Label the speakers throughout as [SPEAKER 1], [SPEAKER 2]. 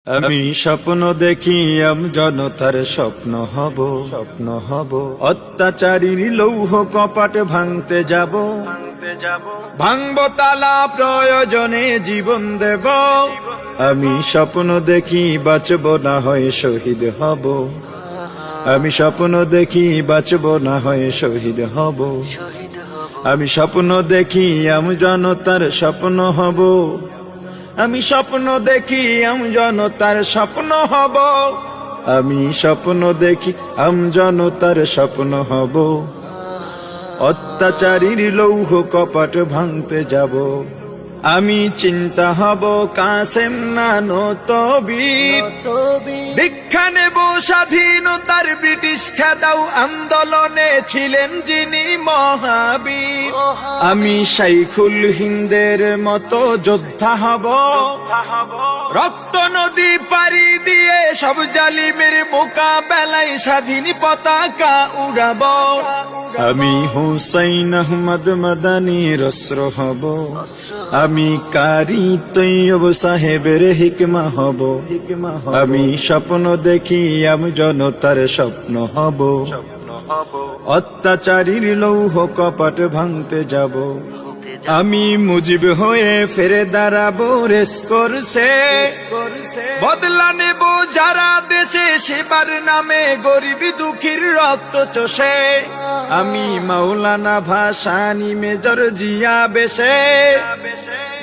[SPEAKER 1] আমি স্বপ্ন দেখি জনতার স্বপ্ন হব অত্যাচারীর লৌহ কপাট ভাঙতে যাব ভাঙব তালা প্রয়োজনে জীবন দেব আমি স্বপ্ন দেখি বাঁচব না হয় শহীদ হব আমি স্বপ্ন দেখি বাঁচব না হয় শহীদ হব আমি স্বপ্ন দেখি জনতার স্বপ্ন হব আমি স্বপ্ন দেখি জনতার স্বপ্ন হব আমি স্বপ্ন দেখি জনতার স্বপ্ন হব অত্যাচারীর লৌহ কপাট ভাঙতে যাব আমি চিন্তা হব কাসেম নানত বীর দীক্ষা নেব স্বাধীনতার ব্রিটিশ খেদাও আন্দোলনে ছিলেন যিনি মহাবীর আমি শাইখুল হিন্দের মতো যোদ্ধা হব রক্ত নদী পাড়ি দিয়ে সব জালিমের মোকাবেলায় স্বাধীন পতাকা উড়াব আমি হুসাইন আহমদ মাদানির অস্ত্র হব আমি কারি তৈয়ব সাহেবের হিকমা হব আমি স্বপ্ন দেখি জনতার স্বপ্ন হব অত্যাচারীর লৌহ কপাট ভাঙতে যাব আমি মুজিব হয়ে ফিরে দাঁড়াবো রেস করছে বদলা নেব যারা দেশে সেবার নামে গরিব দুঃখীর রক্ত চষে আমি মাওলানা ভাসানী মেজর জিয়া বেশে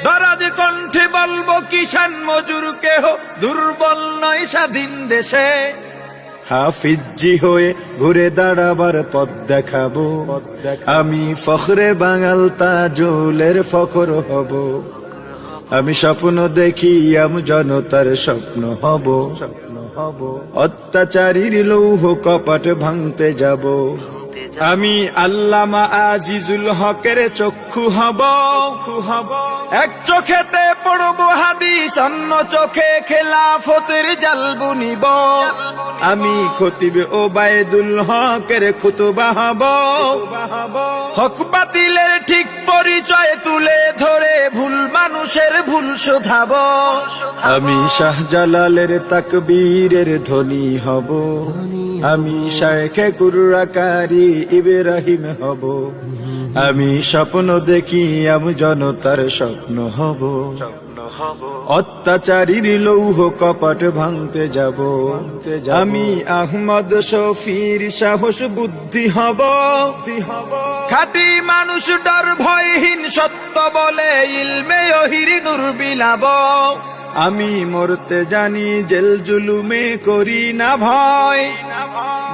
[SPEAKER 1] দরাজ কণ্ঠে বলবো কিষান মজুর কেহ দুর্বল নয় স্বাধীন দেশে হাফিজি হয়ে ঘুরে দাঁড়াবার পথ দেখাবো আমি ফখরে বাঙাল তাজুলের ফখর হব আমি স্বপ্ন দেখি জনতার স্বপ্ন হব অত্যাচারীর লৌহ কপাট ভাঙতে যাব আমি আল্লামা আজিজুল হকের চক্ষু হব এক চোখেতে পড়ব হাদিস অন্য চোখে খেলাফতের জাল বুনিব আমি খতিব ওবায়দুল হকের খুতবা হব হক বাতিলের ঠিক পরিচয় তুলে ধরে ভুল মানুষের ভুল শোধাব আমি শাহজালালের তাকবীরের ধ্বনি হব আমি শায়েখে কুররাকারী ইব্রাহিম হব আমি স্বপ্ন দেখি জনতার স্বপ্ন হব অত্যাচারীর লৌহ কপাট ভাঙতে যাব আমি আহমদ শফির সাহস বুদ্ধি হব খাঁটি মানুষ ডর ভয়হীন সত্য বলে ইলমে ওহির নূর বিলাব আমি মরতে জানি জেল জুলুমে করি না ভয়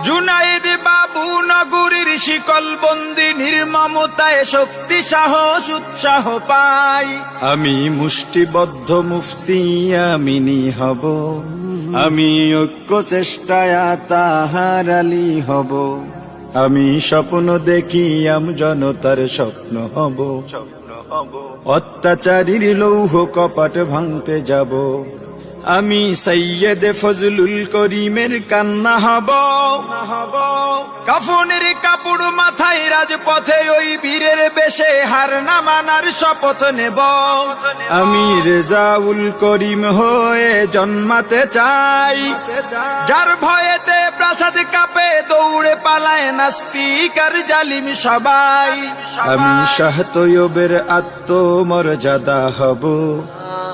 [SPEAKER 1] জুনাইদ বাবু নগরীর শিকল বন্দি নির্মমতায় শক্তি সাহস উৎসাহ পাই আমি মুষ্টিবদ্ধ মুফতি আমিনী হব আমি ঐক্য চেষ্টায় তাহার আলী হব আমি স্বপ্ন দেখি জনতার স্বপ্ন হব অত্যাচারীর লৌহ কপাট ভাঙতে যাব আমি সৈয়দ ফজলুল করিমের কান্না হব কাফনের কাপড় মাথায় রাজপথে ওই বীরের বেশে হার না মানার শপথ নেব আমি রেজাউল করিম হয়ে জন্মাতে চাই যার ভয়েতে প্রাসাদ কাঁপে দৌড়ে পালায় নাস্তিক আর জালিম সবাই আমি শাহ তৈয়বের আত্মমর্যাদা হব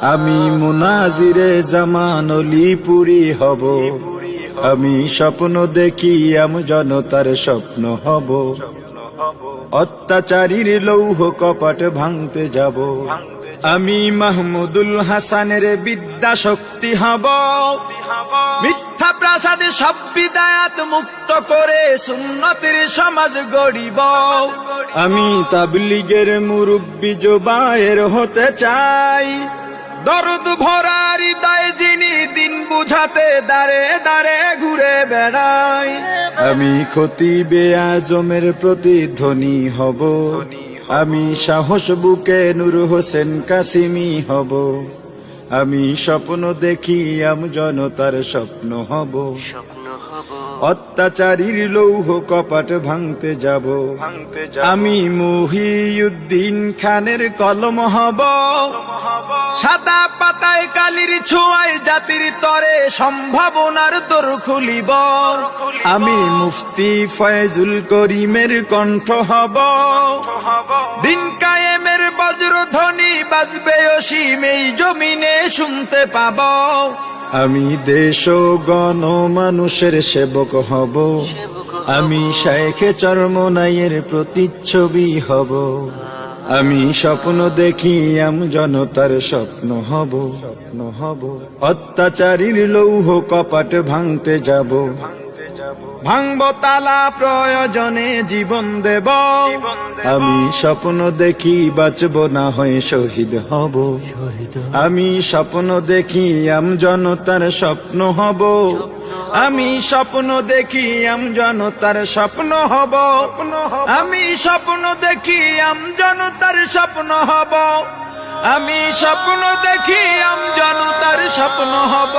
[SPEAKER 1] আমি মুনাজিরে জামান অলিপুরি হব আমি স্বপ্ন দেখি জনতার স্বপ্ন হব অত্যাচারীর লৌহ কপাট ভাঙতে যাব আমি মাহমুদুল হাসানের বিদ্যা শক্তি হব মিথ্যা প্রাসাদে সব বিদায়াত মুক্ত করে সুন্নতের সমাজ গড়িব আমি তাবলীগের মুরব্বি জুবায়ের হতে চাই দরদ ভরা হৃদয় যিনি দিন বুঝাতে দাঁড়ে দাঁড়ে ঘুরে বেড়াই আমি খতিবে আজমের প্রতিধ্বনি হব আমি সাহস বুকে নূর হোসেন কাসিমি হব আমি স্বপ্ন দেখি জনতার স্বপ্ন হব অত্যাচারীর লৌহ কপাট ভাঙতে যাব আমি মহিউদ্দিন খানের কলম হব সাদা পাতা মানবতায় কালির ছোঁয়ায় জাতির তরে সম্ভাবনার দোর খুলিব। আমি মুফতি ফয়জুল করিমের কণ্ঠ হব। দিন কায়েমের বজ্রধ্বনি বাজবে অসীম এই জমিনে শুনতে পাব। আমি দেশ ও গণ মানুষের সেবক হব। আমি শায়েখে চরমনাইয়ের প্রতিচ্ছবি হব। আমি স্বপ্ন দেখি জনতার স্বপ্ন হব। অত্যাচারীর লৌহ কপাট ভাঙতে যাব। ভাঙব তালা প্রয়োজনে জীবন দেব। আমি স্বপ্ন দেখি বাঁচব না হয়ে শহীদ হব। আমি স্বপ্ন দেখি জনতার স্বপ্ন হব। আমি স্বপ্ন দেখি জনতার স্বপ্ন হব। আমি স্বপ্ন দেখি জনতার স্বপ্ন হব। আমি স্বপ্ন দেখি জনতার স্বপ্ন হব।